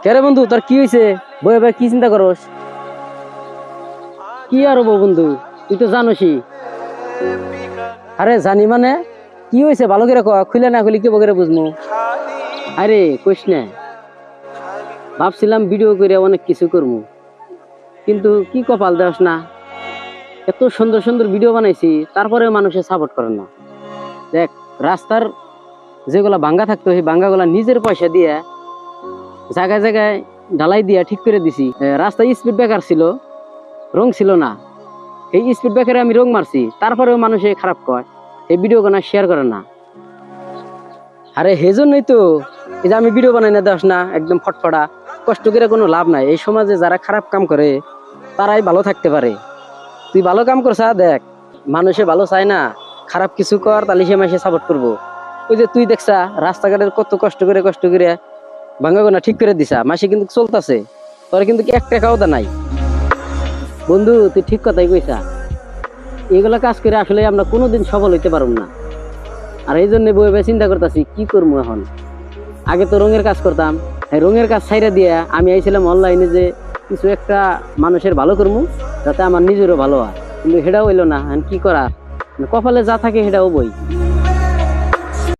কেরে বন্ধু, তোর কি হয়েছে? বই ভাই কি চিন্তা করস? কি আর হবো বন্ধু, তুই তো জানোসই। আরে জানি মানে কি হয়েছে ভালো করে কয়া, খুলে না খুলি কি বগেরে বুঝমু। আরে কইস না, ভাবছিলাম ভিডিও করে অনেক কিছু করবো, কিন্তু কি কপাল দেওয়াস না, এত সুন্দর সুন্দর ভিডিও বানাইছি তারপরে মানুষে সাপোর্ট করে না। দেখ, রাস্তার যেগুলা ভাঙ্গা থাকতো সেই ভাঙ্গাগুলা নিজের পয়সা দিয়ে জায়গায় জায়গায় ঢালাই দিয়া ঠিক করে দিছি। রাস্তায় স্পিড ব্রেকার ছিল, রং ছিল না, এই স্পিড ব্রেকারে আমি রং মারছি, তারপরেও মানুষে খারাপ কয়, এই ভিডিও কোনো শেয়ার করে না। আরে হেজন্যই তো এই যে আমি ভিডিও বানাই না, দেখ না একদম ফটফটা, কষ্ট করে কোনো লাভ নাই। এই সমাজে যারা খারাপ কাম করে তারাই ভালো থাকতে পারে। তুই ভালো কাম করছা, দেখ মানুষে ভালো চায় না, খারাপ কিছু কর তাহলে সে মাসে সাপোর্ট করবো। ওই যে তুই দেখছা রাস্তাঘাটের কত কষ্ট করে ভাঙ্গা গোনা ঠিক করে দিছা, মাসে কিন্তু চলতেছে, তোর কিন্তু এক টাকাও দা নাই। বন্ধু তুই ঠিক কথাই কইছা, এগুলা কাজ করে আসলে আমরা কোনোদিন সফল হইতে পারব না। আর এই জন্য বই চিন্তা করতেছি কি করবো এখন। আগে তো রঙের কাজ করতাম, এই রঙের কাজ ছাইরা দিয়ে আমি আইছিলাম অনলাইনে যে কিছু একটা মানুষের ভালো করবো, যাতে আমার নিজেরও ভালো হয়, কিন্তু সেটাও হইলো না। কি করা, কপালে যা থাকে সেটাও বই।